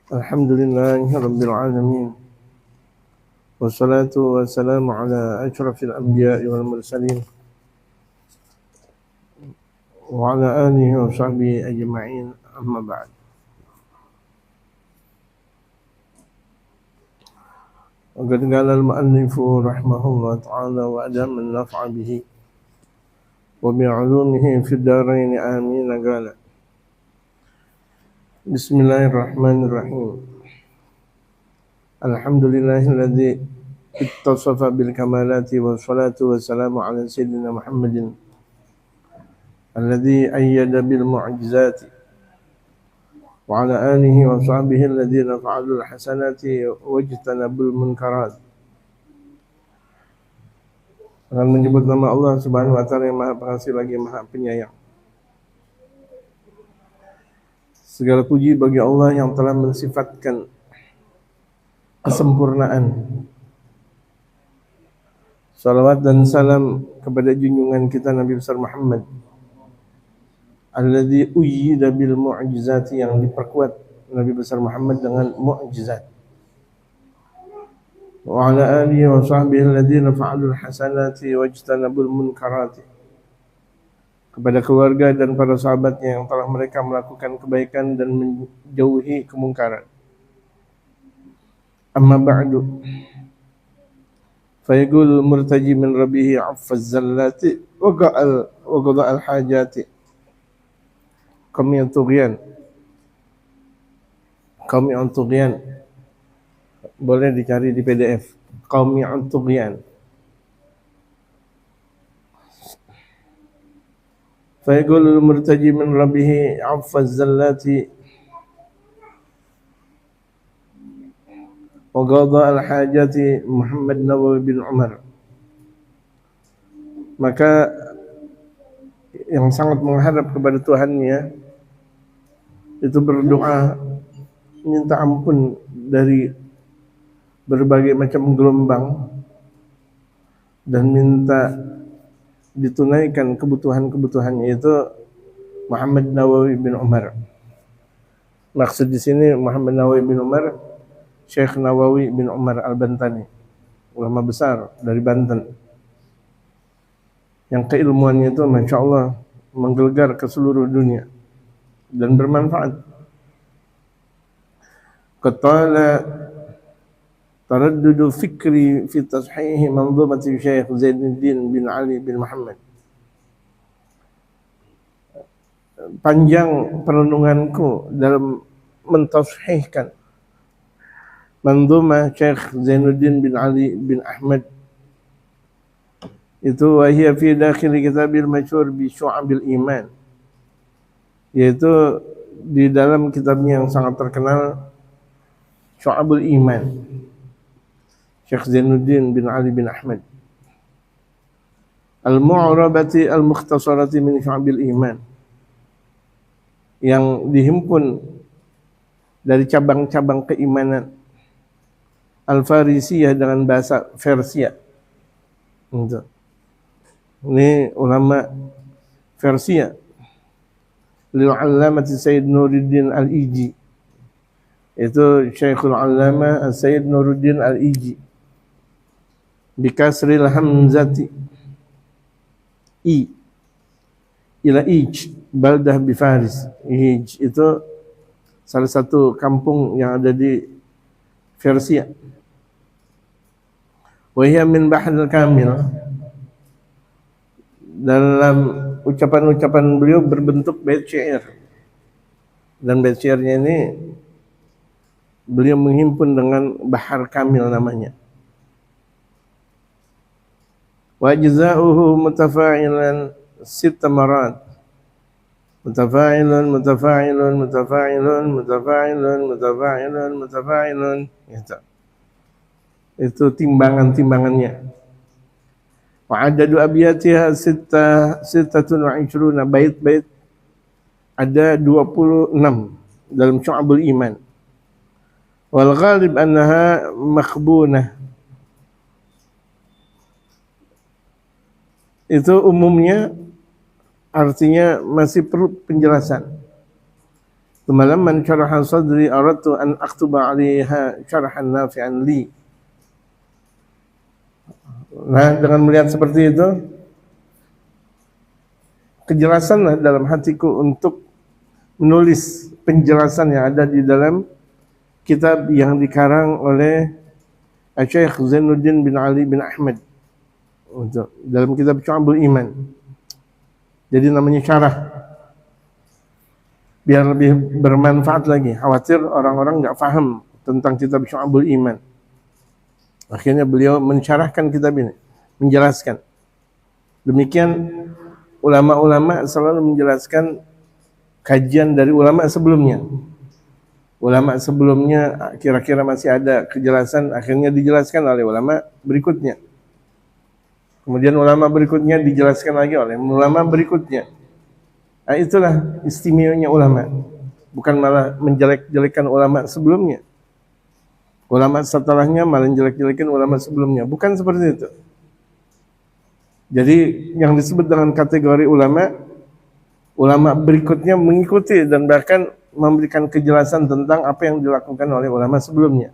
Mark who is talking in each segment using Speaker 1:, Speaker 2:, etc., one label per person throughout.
Speaker 1: Alhamdulillahi Rabbil Alamin. Wassalatu wassalamu ala ashrafil anbiya'i wal mursalin wa ala alihi wa sahbihi ajma'in, amma ba'd. Qad qala al-mu'allifu rahimahullah ta'ala wa adama an-naf'a bihi wa bi'ulumihi fid darain amin qala. Bismillahirrahmanirrahim. Alhamdulillahilladzi ittasafa bil kamalati wa salatu wassalamu ala sayyidina Muhammadin alladzi ayyada bil mu'jizati wa ala alihi wa sahbihi alladhina fa'alul hasanati wajtanabul munkarat. Dengan menyebut nama Allah Subhanahu wa taala yang Maha Pengasih lagi Maha Penyayang. Segala puji bagi Allah yang telah mensifatkan kesempurnaan. Salawat dan salam kepada junjungan kita Nabi besar Muhammad alladzi uyyida bil mu'jizati, yang diperkuat Nabi besar Muhammad dengan mu'jizat. Wa ala alihi wa sahbihi alladhina fa'alul hasanati wajtanabul munkarati, kepada keluarga dan para sahabatnya yang telah mereka melakukan kebaikan dan menjauhi kemungkaran. Amma ba'du, fayaqul murtaji min rabbihi 'affaz zallati wa qada'al hajati. Kaum yang tughyan, boleh dicari di PDF. Kaum yang tughyan. Fayaqul murtaji min rabbihi 'affaz zallati wa qada'al hajati Muhammad Nawawi bin Umar. Maka yang sangat mengharap kepada Tuhannya itu berdoa minta ampun dari berbagai macam gelombang dan minta ditunaikan kebutuhan-kebutuhannya, itu Muhammad Nawawi bin Umar. Maksud di sini Muhammad Nawawi bin Umar, Syekh Nawawi bin Umar Al-Bantani, ulama besar dari Banten, yang keilmuannya itu Masya Allah menggelegar ke seluruh dunia dan bermanfaat. Qala taraddudu fikri fi tashih manzumati Syekh Zainuddin bin Ali bin Muhammad. Panjang perenunganku dalam mentashihkan manzumah Syekh Zainuddin bin Ali bin Ahmad itu, wahia fi dakhil kitabil masyhur bi syu'abil iman, yaitu di dalam kitabnya yang sangat terkenal Syu'abul Iman, Syekh Zainuddin bin Ali bin Ahmad. Al-Mu'rabati al-Mukhtasarati min Syu'abil Iman, yang dihimpun dari cabang-cabang keimanan. Al-Farisiyah, dengan bahasa Persia. Ini ulama Persia. Lil-Allamati Sayyid Nuruddin Al-Iji, itu Syekhul Allamah Sayyid Nuruddin Al-Iji, bikasril hamzati i ila ij baldah bi Faris. Ij itu salah satu kampung yang ada di Persia. Wa hiya min Bahril Kamil, dalam ucapan-ucapan beliau berbentuk bait syair, dan bait syairnya ini beliau menghimpun dengan Bahar Kamil namanya. Wa jazaohu mutafa'ilan sitta marat, mutafa'ilun mutafa'ilun mutafa'ilun mutafa'ilun mutafa'ilun mutafa'ilun, itu timbangan-timbangannya. Wa adadu abiyatiha sittatun wa ishruna, bait-bait ada 26 dalam Syu'abul Iman. Wal ghalib annaha makhbunah, itu umumnya artinya masih perlu penjelasan. Lamman syaraha sadri aradtu an aktuba 'alaiha syarhan nafi'an li. Nah, dengan melihat seperti itu, kejelasanlah dalam hatiku untuk menulis penjelasan yang ada di dalam kitab yang dikarang oleh Syekh Zainuddin bin Ali bin Ahmad untuk dalam kitab Syu'abul Iman. Jadi namanya syarah, biar lebih bermanfaat lagi. Khawatir orang-orang nggak paham tentang kitab Syu'abul Iman. Akhirnya beliau mensyarahkan kitab ini, menjelaskan. Demikian ulama-ulama selalu menjelaskan kajian dari ulama sebelumnya. Ulama sebelumnya kira-kira masih ada kejelasan, akhirnya dijelaskan oleh ulama berikutnya. Kemudian ulama berikutnya dijelaskan lagi oleh ulama berikutnya. Nah, itulah istimewanya ulama. Bukan malah menjelek-jelekan ulama sebelumnya. Ulama setelahnya malah jelek-jelekin ulama sebelumnya. Bukan seperti itu. Jadi yang disebut dengan kategori ulama, ulama berikutnya mengikuti dan bahkan memberikan kejelasan tentang apa yang dilakukan oleh ulama sebelumnya.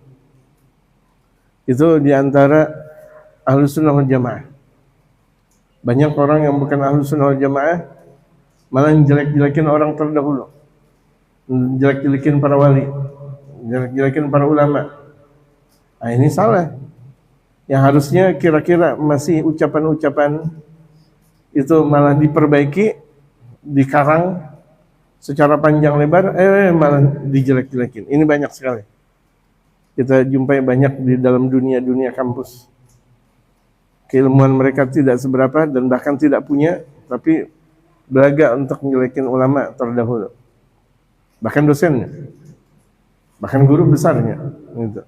Speaker 1: Itu diantara Ahlus Sunnah wal Jamaah. Banyak orang yang bukan Ahlus Sunnah wal Jamaah malah jelek-jelekin orang terdahulu, jelek-jelekin para wali, jelek-jelekin para ulama. Nah, ini salah. Yang harusnya kira-kira masih ucapan-ucapan itu malah diperbaiki, dikarang secara panjang lebar, malah dijelek-jelekin. Ini banyak sekali. Kita jumpai banyak di dalam dunia kampus. Keilmuan mereka tidak seberapa dan bahkan tidak punya, tapi belaga untuk menjelekin ulama terdahulu. Bahkan dosennya, bahkan guru besarnya. Gitu.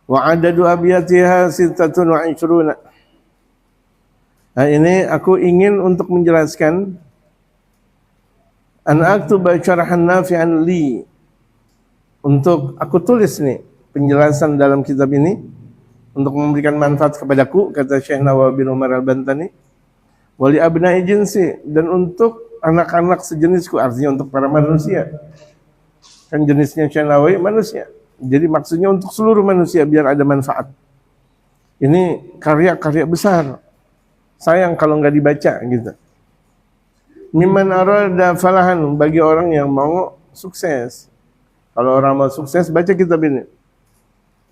Speaker 1: Wa adadu abiyatiha sittatun wa ishruna. Nah, ini aku ingin untuk menjelaskan an aktuba syarhan nafi'an li, untuk aku tulis nih penjelasan dalam kitab ini untuk memberikan manfaat kepadaku, kata Syekh Nawawi bin Umar Al-Bantani, wali abna'i jinsi, dan untuk anak-anak sejenisku, artinya untuk para manusia. Kan jenisnya Syekh Nawawi manusia. Jadi maksudnya untuk seluruh manusia biar ada manfaat. Ini karya-karya besar. Sayang kalau nggak dibaca gitu. Mimman arada falahan, bagi orang yang mau sukses. Kalau orang mau sukses baca kitab ini.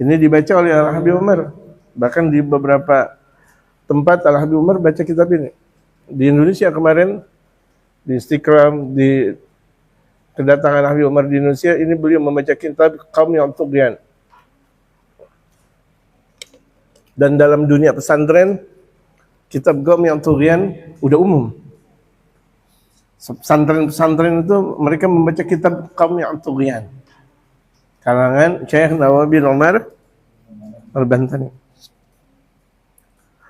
Speaker 1: Ini dibaca oleh Al-Habib Umar. Bahkan di beberapa tempat Al-Habib Umar baca kitab ini. Di Indonesia kemarin, di Istiqram, di kedatangan Al-Habib Umar di Indonesia, ini beliau membaca kitab Qaum yang Tughyan. Dan dalam dunia pesantren, kitab Qaum yang Tughyan udah umum. Pesantren-pesantren itu mereka membaca kitab Qaum yang Tughyan. Kalangan Syekh Nawawi bin Umar Al-Bantani.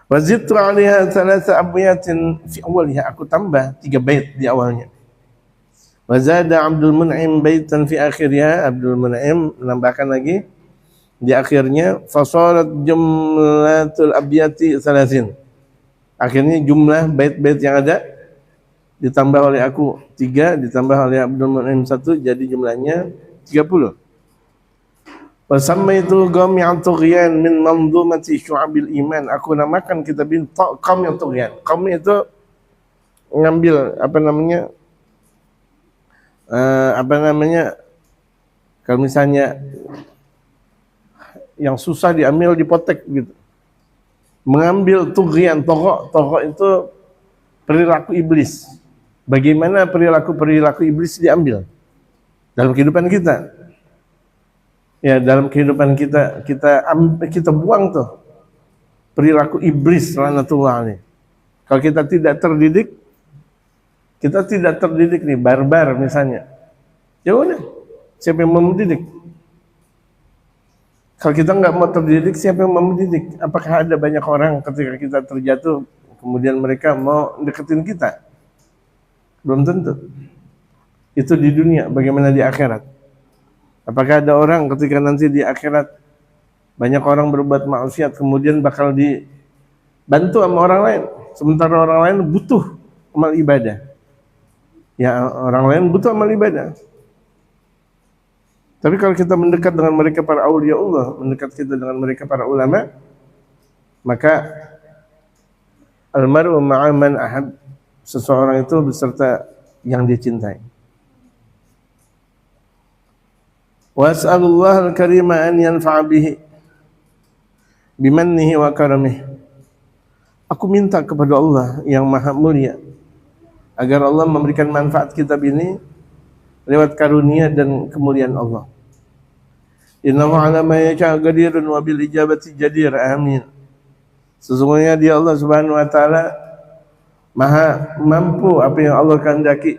Speaker 1: Wazidtu 'alaiha 3 abyatin fi awwaliha, aku tambah 3 bait di awalnya. Wazada Abdul Mun'im baitan fi akhirnya, Abdul Mun'im menambahkan lagi di akhirnya, fasalat jumlatul abyati 3. Akhirnya jumlah bait-bait yang ada ditambah oleh aku 3, ditambah oleh Abdul Mun'im 1, jadi jumlahnya 30. Wasammaitu Qaum yang Tughyan min manzumati Syu'abil Iman, aku namakan kitab ini Qaum yang Tughyan. Qaum itu ngambil kalau misalnya yang susah diambil dipotek gitu. Mengambil tughyan, toghok itu perilaku iblis. Bagaimana perilaku iblis diambil dalam kehidupan kita? Ya, dalam kehidupan kita buang tuh perilaku iblis laknatullah alaih. Kalau kita tidak terdidik nih, barbar misalnya. Ya udah, siapa yang mau mendidik? Kalau kita nggak mau terdidik, siapa yang mau mendidik? Apakah ada banyak orang ketika kita terjatuh, kemudian mereka mau deketin kita? Belum tentu. Itu di dunia, bagaimana di akhirat? Apakah ada orang ketika nanti di akhirat banyak orang berbuat maksiat kemudian bakal dibantu sama orang lain, sementara orang lain butuh amal ibadah? Ya orang lain butuh amal ibadah. Tapi kalau kita mendekat dengan mereka para aulia Allah, mendekat kita dengan mereka para ulama, maka almaru ma'a man ahab, seseorang itu beserta yang dia cintai. Wa as'alullah al-karima an yanfa'a bihi bimannihi wa karamih. Aku minta kepada Allah yang maha mulia agar Allah memberikan manfaat kitab ini lewat karunia dan kemuliaan Allah. Innahu ala ma yasha' qadirun wa bil ijabati jadir. Amin. Sesungguhnya dia Allah Subhanahu wa taala maha mampu apa yang Allah kehendaki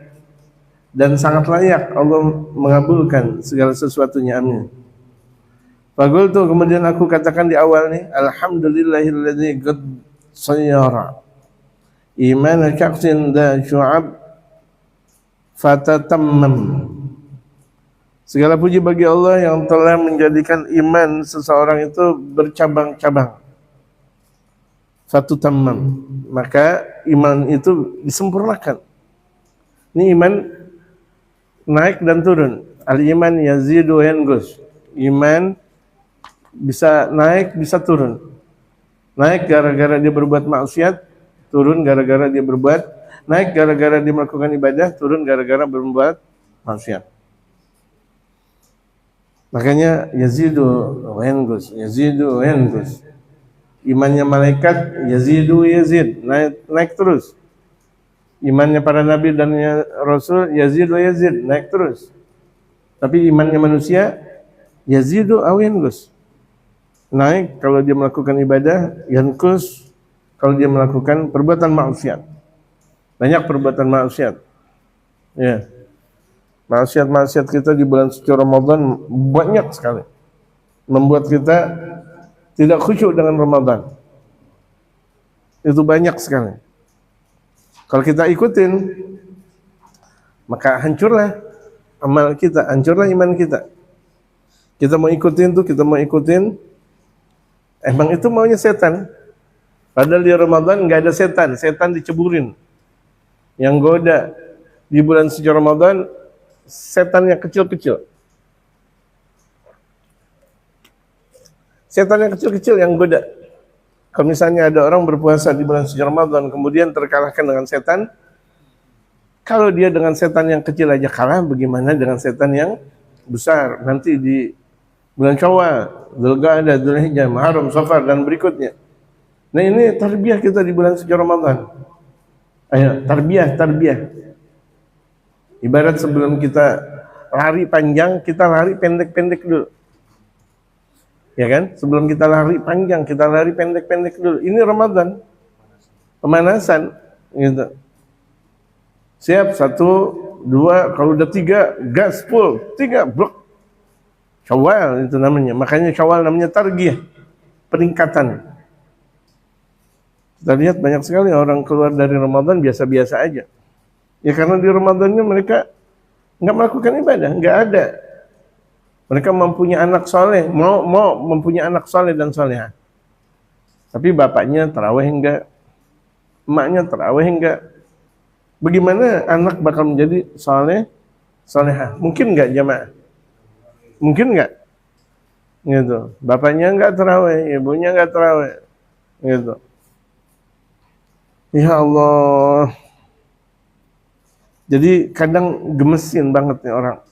Speaker 1: dan sangat layak Allah mengabulkan segala sesuatunya. Amin. Faqultu, kemudian aku katakan di awal nih, alhamdulillahilladzi qad sayyara iman syakhsin da syu'ab fatatammam. Segala puji bagi Allah yang telah menjadikan iman seseorang itu bercabang-cabang. Fatutammam, maka iman itu disempurnakan. Ini iman naik dan turun. Al-iman yazidu wa yanqus. Iman bisa naik, bisa turun. Naik gara-gara dia berbuat maksiat, turun gara-gara dia berbuat, naik gara-gara dia melakukan ibadah, turun gara-gara berbuat maksiat. Makanya yazidu wa yanqus, yazidu wa yanqus. Imannya malaikat yazidu yazid, naik terus. Imannya para nabi dan rasul yazid wa yazid, naik terus. Tapi imannya manusia yazidu aw yanqus. Naik kalau dia melakukan ibadah, yanqus kalau dia melakukan perbuatan maksiat. Banyak perbuatan maksiat. Ya. Maksiat-maksiat kita di bulan suci Ramadan banyak sekali. Membuat kita tidak khusyuk dengan Ramadan. Itu banyak sekali. Kalau kita ikutin, maka hancurlah amal kita, hancurlah iman kita. Kita mau ikutin tuh, kita mau ikutin, emang itu maunya setan. Padahal di Ramadan nggak ada setan, setan diceburin. Yang goda di bulan suci Ramadan, setan yang kecil-kecil. Setan yang kecil-kecil yang goda. Kalau misalnya ada orang berpuasa di bulan suci Ramadan kemudian terkalahkan dengan setan, kalau dia dengan setan yang kecil aja kalah, bagaimana dengan setan yang besar nanti di bulan Syawal, Dzulqa'dah, Dzulhijjah, Muharram, Safar dan berikutnya. Nah ini tarbiyah kita di bulan suci Ramadan. Ayo, tarbiyah. Ibarat sebelum kita lari panjang, kita lari pendek-pendek dulu. Ya kan? Sebelum kita lari panjang, kita lari pendek-pendek dulu. Ini Ramadan. Pemanasan gitu. Siap, 1, 2, kalau udah 3, gas full, 3, blok. Syawal itu namanya. Makanya Syawal namanya targiyah, peningkatan. Kita lihat banyak sekali orang keluar dari Ramadan biasa-biasa aja. Ya karena di Ramadannya mereka nggak melakukan ibadah, nggak ada. Mereka mempunyai anak soleh, mau mempunyai anak soleh dan soleha. Tapi bapaknya tarawih enggak, emaknya tarawih enggak. Bagaimana anak bakal menjadi soleh, soleha? Mungkin enggak jamaah? Mungkin enggak? Gitu. Bapaknya enggak tarawih, ibunya enggak tarawih. Gitu. Ya Allah. Jadi kadang gemesin banget nih orang.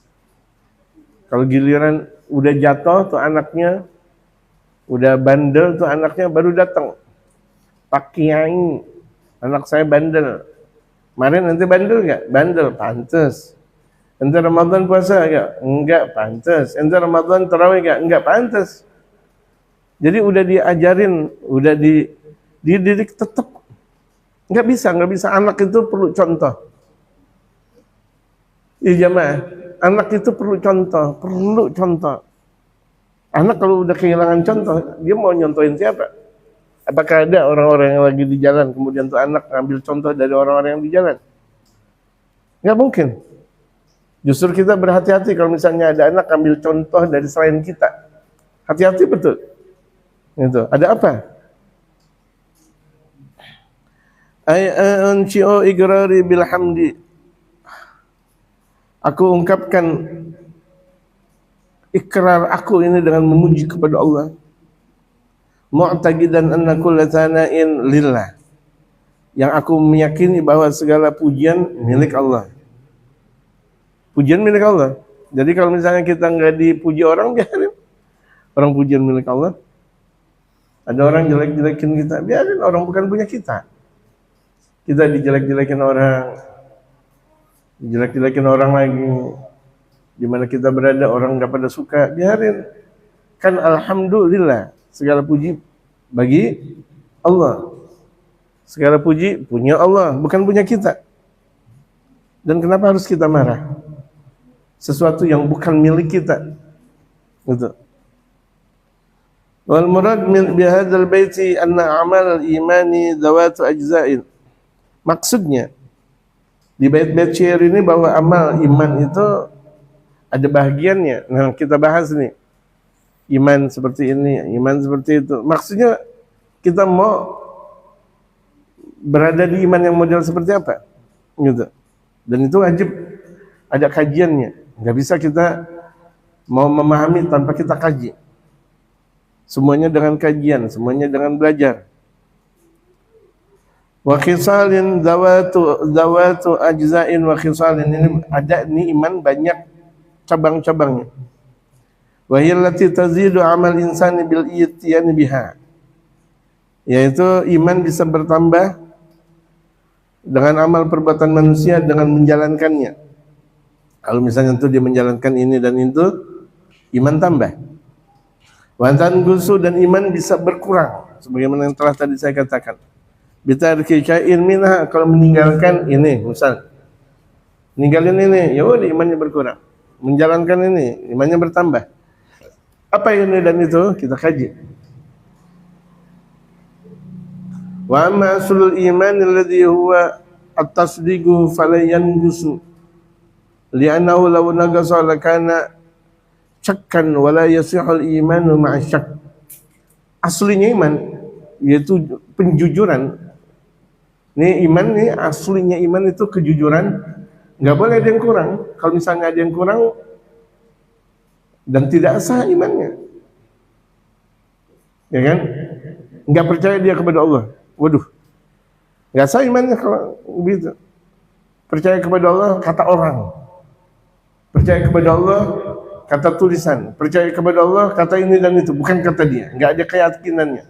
Speaker 1: Kalau giliran udah jatuh tuh anaknya, udah bandel tuh anaknya baru datang. Pak Kiai, anak saya bandel. Kemarin nanti bandel nggak? Bandel, pantes. Ente Ramadan puasa nggak? Enggak, pantes. Ente Ramadan tarawih nggak? Enggak, pantes. Jadi udah diajarin, udah dididik tetap. Nggak bisa. Anak itu perlu contoh. Iya jamaah. Anak itu perlu contoh. Anak kalau udah kehilangan contoh, dia mau nyontohin siapa? Apakah ada orang-orang yang lagi di jalan, kemudian tuh anak ngambil contoh dari orang-orang yang di jalan? Nggak mungkin. Justru kita berhati-hati kalau misalnya ada anak ngambil contoh dari selain kita. Hati-hati betul. Gitu. Ada apa? Ansyi'u igrari bilhamdi Aku ungkapkan ikrar aku ini dengan memuji kepada Allah. Mu'taqidan anna kulla thana'in lillah. Yang aku meyakini bahwa segala pujian milik Allah. Pujian milik Allah. Jadi kalau misalnya kita nggak dipuji orang, biarin. Orang pujian milik Allah. Ada orang jelek-jelekin kita, biarin, orang bukan punya kita. Kita dijelek-jelekin orang, dijelek-jelekin orang lagi. Di mana kita berada orang nggak pada suka, biarin. Kan alhamdulillah, segala puji bagi Allah. Segala puji punya Allah, bukan punya kita. Dan kenapa harus kita marah? Sesuatu yang bukan milik kita. Gitu. Wal murad min bihadzal baiti anna a'mal al-imani dzawatu ajza'in. Maksudnya di bait-bait syair ini bahwa amal iman itu ada bahagiannya. Nah, kita bahas nih. Iman seperti ini, iman seperti itu. Maksudnya kita mau berada di iman yang model seperti apa? Gitu. Dan itu wajib ada kajiannya. Enggak bisa kita mau memahami tanpa kita kaji. Semuanya dengan kajian, semuanya dengan belajar. Wa khisalin zawatu ajza'in wa khisalin, ini ada nih iman banyak cabang-cabangnya. Wa hiya allati tazidu amal insani bil ityan biha. Yaitu iman bisa bertambah dengan amal perbuatan manusia dengan menjalankannya. Kalau misalnya itu dia menjalankan ini dan itu, iman tambah. Wantan gusu, dan iman bisa berkurang sebagaimana yang telah tadi saya katakan. Bitarki syai'in minha, kalau meninggalkan ini, misal ninggalin ini, ya udah imannya berkurang. Menjalankan ini, imannya bertambah. Apa ini dan itu kita kaji. Wa amma aslul iman alladhi huwa at-tasdiqu fala yanqusu li'annahu law naqasa lakana syakkan wala yasihul imanu ma'a syak. Aslinya iman yaitu penjujuran. Ini iman nih, aslinya iman itu kejujuran. Enggak boleh ada yang kurang. Kalau misalnya ada yang kurang dan tidak sah imannya, ya kan? Enggak percaya dia kepada Allah. Waduh, enggak sah imannya kalau begitu. Percaya kepada Allah kata orang, percaya kepada Allah kata tulisan, percaya kepada Allah kata ini dan itu, bukan kata dia, nggak ada keyakinannya.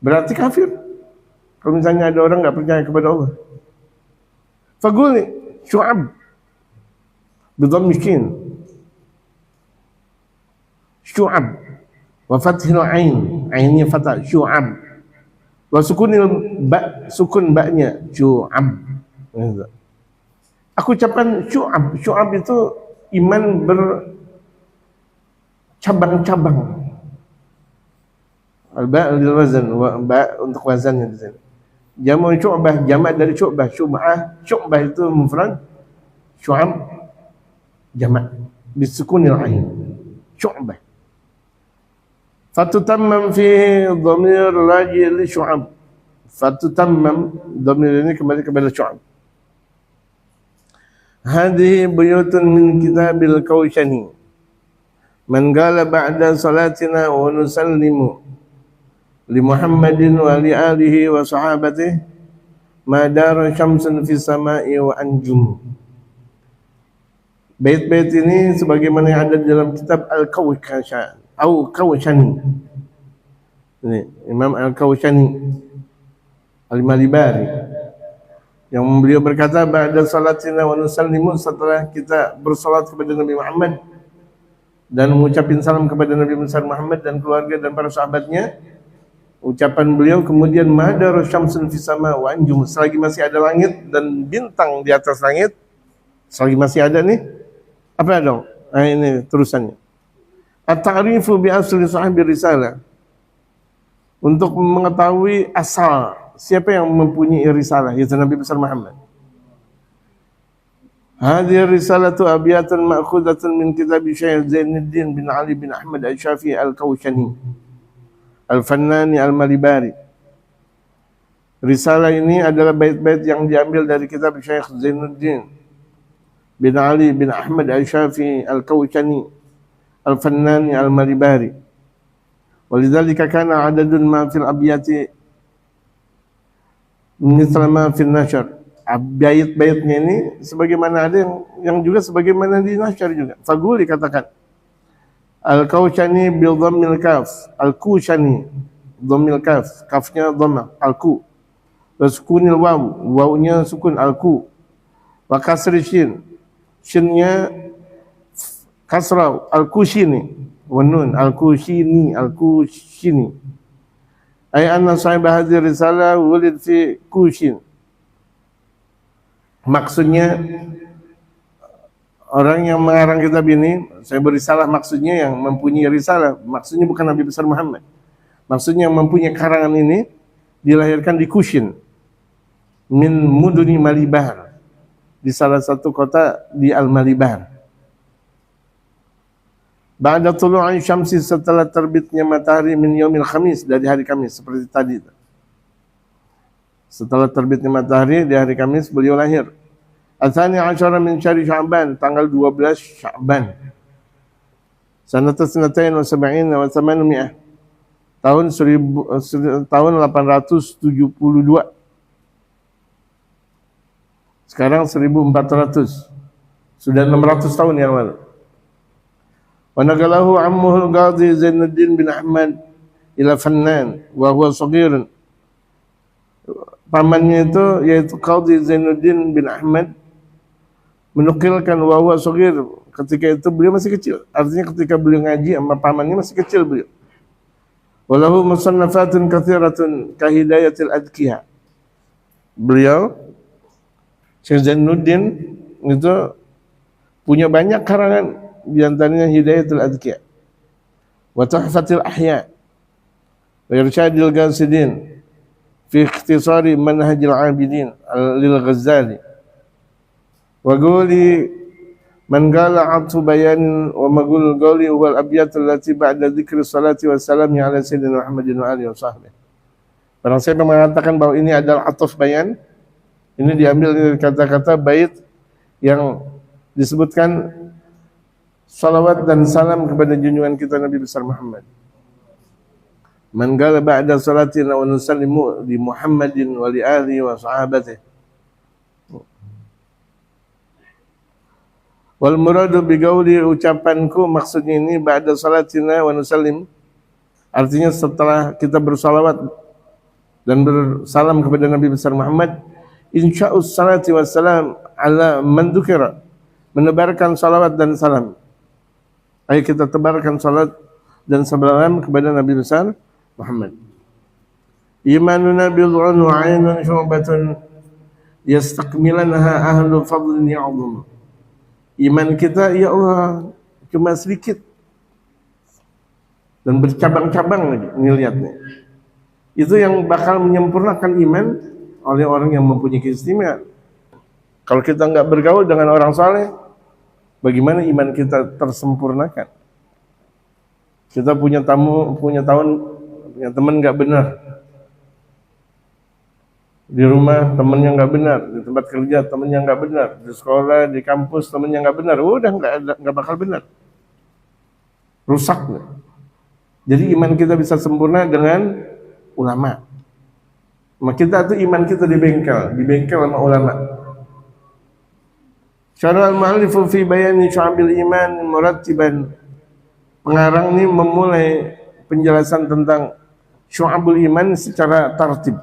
Speaker 1: Berarti kafir. Kalau misalnya ada orang nggak percaya kepada Allah. Faguli Syu'ab bidhammikin Syu'ab wa fathil ain, ainnya fathah, Syu'ab wa sukunil ba, sukun ba-nya Syu'ab. Aku ucapkan Syu'ab. Syu'ab itu iman bercabang-cabang. Al-ba' lil wazan, wa ba' untuk wazannya di sini. Jamu syu'bah, jamak dari syu'bah. Syu'bah itu mufrad, Syu'ab jamak bisukunil ain. Syu'bah. Fatutammam fi dhamir raji' li Syu'ab. Fatutammam, dhamir ini kembali kepada Syu'ab. Hadhihi buyutun min kitabil Kawshani. Man qala ba'da salatina wa nusallimu li Muhammadin wa li alihi wa sahabatihi ma dara syamsun fi samai wa anjum. Bait-bait ini sebagaimana yang ada dalam kitab Al-Kawshani atau Kawshani. Ini Imam Al-Kawshani Al-Malibari, yang beliau berkata ba'da salatina wa nusallimu, setelah kita bersalat kepada Nabi Muhammad dan mengucapin salam kepada Nabi Muhammad dan keluarga dan para sahabatnya, ucapan beliau kemudian madar syamsun fis sama wa anjum, selagi masih ada langit dan bintang di atas langit, selagi masih ada nih, apa dong? Nah, ini terusannya. At-ta'rifu bi asli sahibi risalah, untuk mengetahui asal siapa yang mempunyai risalah, yaitu Nabi besar Muhammad. Hadhihi risalatu abiyatun ma'khudatun min kitab Syekh Zainuddin bin Ali bin Ahmad Al-Syafi'i Al-Kawshani Al-Fannani Al-Malibari. Risalah ini adalah bait-bait yang diambil dari kitab Syekh Zainuddin bin Ali bin Ahmad al-Syafi'i al-Kawchani al-Fannani al-Malibari. Walidzalika kana adadun ma fil abyati mithla ma fil nashr. Bait-baitnya ini sebagaimana ada yang juga sebagaimana di nashr juga. Faguli katakan al-Kawchani bil dhammil kaf, al-Kushani dhammil kaf, kafnya dhamma, al-ku. Wa sukunil waw, wawnya sukun, al-ku. Wa kasri shin, shinnya kasrah, al-Kushini. Wa nun, al-Kushini, al-Kushini. Ay anna sahibah hadhihi risalah wulid fi Kushin. Maksudnya orang yang mengarang kitab ini, saya berisalah maksudnya yang mempunyai risalah, maksudnya bukan Nabi besar Muhammad. Maksudnya yang mempunyai karangan ini dilahirkan di Kushin, min muduni Malibar, di salah satu kota di Al-Malibar. Ba'da tulu'i syamsi, setelah terbitnya matahari, min yaumil khamis, dari hari Kamis, seperti tadi. Setelah terbitnya matahari di hari Kamis beliau lahir. Atsani asyara min syahri Sya'ban, tanggal 12 Sya'ban. Sanata sanatain wa sab'in wa thamanmi'ah. Tahun 872. Sekarang 1400. Sudah 600 tahun yang lalu. Wa naqalahu ammuhu al-Qadhi Zainuddin bin Ahmad ila Fannan wa huwa shaghir. Pamannya itu yaitu Qadhi Zainuddin bin Ahmad menukilkan wa huwa shaghir, ketika itu beliau masih kecil. Artinya ketika beliau ngaji sama pamannya masih kecil beliau. Walahu musannafatun katsiratun ka hidayatil adkiya. Beliau Syekh Zainuddin itu punya banyak karangan, di antaranya Hidayatul Adkiya wa Tuhfatul Ahya wa Irsyadil Ghasidin fi ikhtisari manhajil abidin lil Ghazali wa quli man qala atfu bayan wa magul qawli wal abyat allati ba'da dzikri salati wassalamu ala sayyidina Muhammadin wa alihi wa sahbihi. Barang siapa mengatakan bahwa ini adalah atuf bayan, ini diambil dari kata-kata bait yang disebutkan salawat dan salam kepada junjungan kita Nabi besar Muhammad. Man qala ba'da salatina wa nusallimu li Muhammadin wa li alihi wa sahabatihi. Wal muradu bi qauli, ucapanku maksudnya ini ba'da salatina wa nusallim, artinya setelah kita bersalawat dan bersalam kepada Nabi besar Muhammad, insya'us salati wassalam ala man dzukira, menebarkan salawat dan salam. Ayo kita tebarkan salat dan salam kepada Nabi besar Muhammad. Imanuna bid'un wa 'ainun syu'batun yastakmilanha ahlu fadlin ya'zum. Iman kita ya Allah cuma sedikit dan bercabang-cabang lagi ngelihatnya. Itu yang bakal menyempurnakan iman oleh orang yang mempunyai keistimewaan. Kalau kita enggak bergaul dengan orang saleh, bagaimana iman kita tersempurnakan? Kita punya teman nggak benar, di rumah temennya nggak benar, di tempat kerja temennya nggak benar, di sekolah, di kampus temennya nggak benar, udah nggak bakal benar, rusak. Jadi iman kita bisa sempurna dengan ulama. Maka kita tuh iman kita di bengkel sama ulama. Syarah al-mu'allifu fi bayani syu'abil iman murattiban. Pengarang ini memulai penjelasan tentang syu'abul iman secara tartib.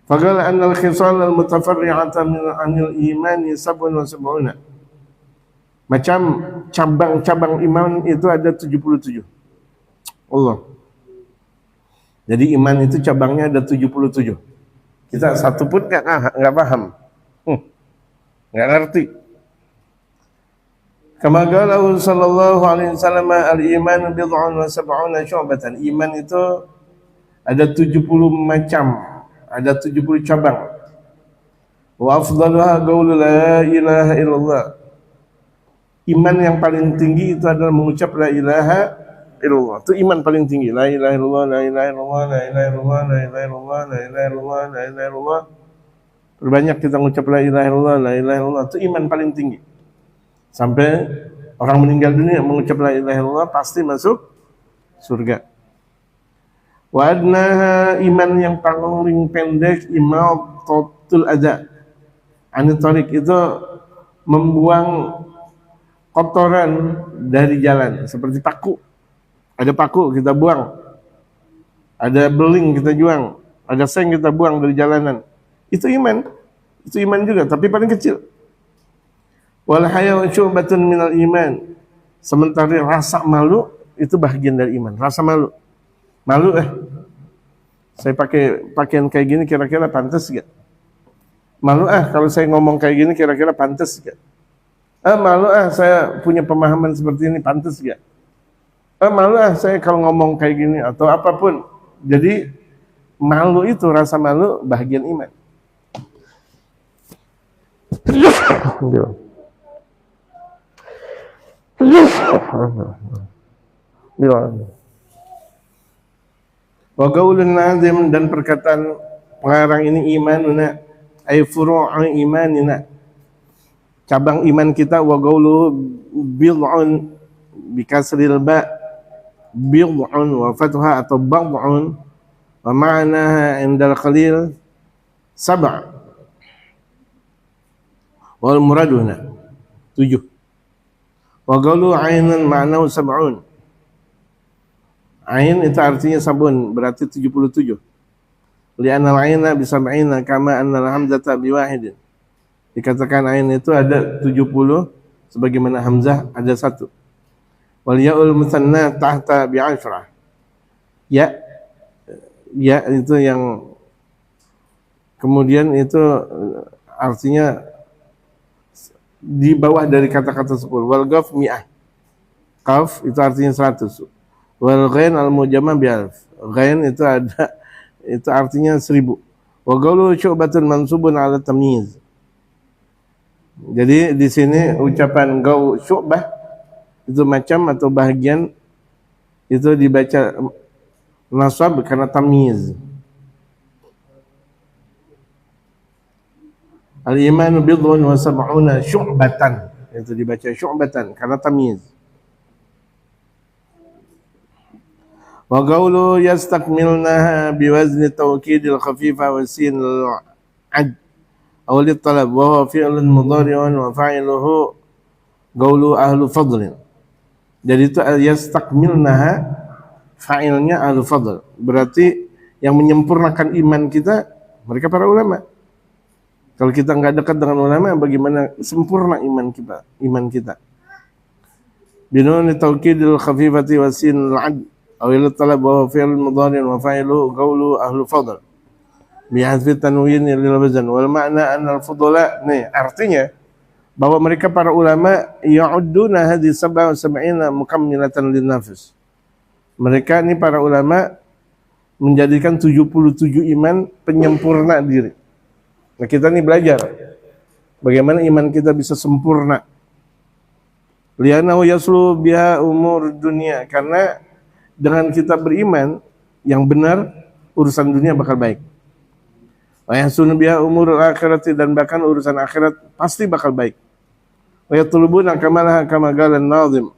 Speaker 1: Faqala anna al-khisal al-mutafarri'ata min anil imani sab'un wa sab'una. Macam cabang-cabang iman itu ada 77. Allah. Jadi iman itu cabangnya ada 77. Kita satu pun enggak paham. Enggak ngerti. Kama qala sallallahu alaihi wasallam al-iman bid'un wa sab'una syu'batan. Iman itu ada 70 macam, ada 70 cabang. Wa afdaluha qaulu la ilaha illallah. Iman yang paling tinggi itu adalah mengucap la ilaha illallah. Itu iman paling tinggi. La ilaha illallah, la ilaha illallah, la ilaha illallah, la ilaha illallah, la ilaha illallah, la ilaha illallah. Perbanyak kita mengucap la ilaha illallah, la ilaha illallah, itu iman paling tinggi. Sampai orang meninggal dunia mengucap la ilaha illallah pasti masuk surga. Wa adnaha, iman yang paling pendek, imatatul adza anit thariq, itu membuang kotoran dari jalan, seperti paku. Ada paku kita buang, ada beling kita buang, ada seng kita buang dari jalanan. Itu iman juga, tapi paling kecil. Wal haya'u syu'batun minal iman. Sementara rasa malu itu bagian dari iman. Rasa malu, saya pakai pakaian kayak gini kira-kira pantas gak? Malu kalau saya ngomong kayak gini kira-kira pantas gak? Malu saya punya pemahaman seperti ini pantas gak? Malu saya kalau ngomong kayak gini atau apapun. Jadi malu itu, rasa malu bagian iman. Wa qaulun nazim, dan perkataan pengarang ini, imanuna ay furu'u imanina, cabang iman kita. Wa qauluhu bid'un bi kasril ba, bid'un wa fathha atau bad'un, wa ma'naha indal qalil sab', wal muraduna 7. Wa qaulu ainan ma'nahu sab'un, ain itu artinya sabun, berarti 77. Li'anna al-aina bisab'ina kama anna al-hamzata biwahidin, dikatakan ain itu ada 70 sebagaimana hamzah ada 1. Wal ya'ul musanna tahta bi'ashrah, ya itu yang kemudian itu artinya di bawah dari kata-kata 10. Wal qaf mi'ah, qaf itu artinya 100. Wal ghain al mujamma bi alf, ghain itu ada, itu artinya 1000. Wa qawlu syu'batun mansubun ala tamyiz. Jadi di sini ucapan gaul syu'bah itu macam atau bahagian itu dibaca nasab karena tamyiz. Al-imanu bid'un wa sab'una syu'batan, itu dibaca syu'batan karena tamyiz. Wa qawlu yastakmilnaha biwazni tawkidil khafifa wa sin al-'ad aw lit-talab wa huwa fi'lun mudhari'un wa fa'iluhu qawlu ahlu fadlin. Jadi itu yastakmilnaha, fa'ilnya ahlu fadl, berarti yang menyempurnakan iman kita mereka para ulama. Kalau kita nggak dekat dengan ulama, bagaimana sempurna iman kita? Binun taukidil khafifati wa sin al-'ad aw al-talab wa fi'l mudhari' wa fa'ilu qawlu ahlu fadl bi hadfi tanwin lil wazn wal ma'na anna al-fudala. Nih artinya bahwa mereka para ulama ya'udduna hadhihi 77 mukammilatan lin nafs. Mereka ini para ulama menjadikan 77 iman penyempurna diri. Nah kita nih belajar bagaimana iman kita bisa sempurna. Li'annahu yaslu biha umur dunia, karena dengan kita beriman yang benar urusan dunia bakal baik. Wa yasunu biha umur akhirati, dan bahkan urusan akhirat pasti bakal baik. Wa yatlubuna kamalaha kama qala an-nazim,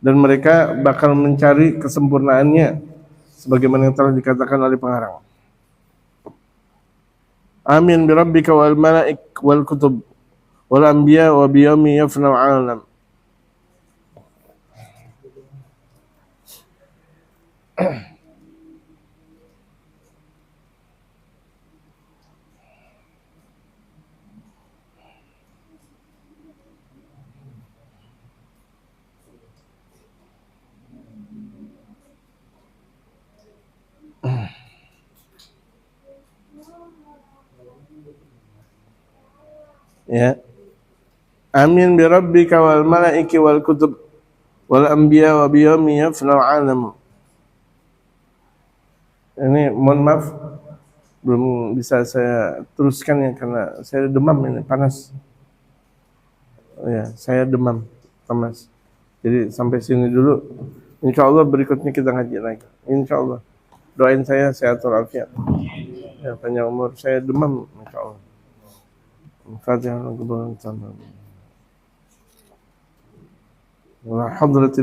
Speaker 1: dan mereka bakal mencari kesempurnaannya sebagaimana yang telah dikatakan oleh pengarang. Amin bi rabbika wal malaik wal kutub wal anbiya wa bi yaumi yafna'u 'alam. Ya. Amin bi rabbika wal malaiki wal kutub wal anbiya wa bi yaumi yafna'u 'alam. Ini mohon maaf belum bisa saya teruskan ya karena saya demam, ini panas. Oh ya, saya demam, panas. Jadi sampai sini dulu. Insyaallah berikutnya kita ngaji lagi. Insyaallah. Doain saya sehat walafiat. Ya, panjang umur, saya demam insyaallah. Fatihah. Wa hadratin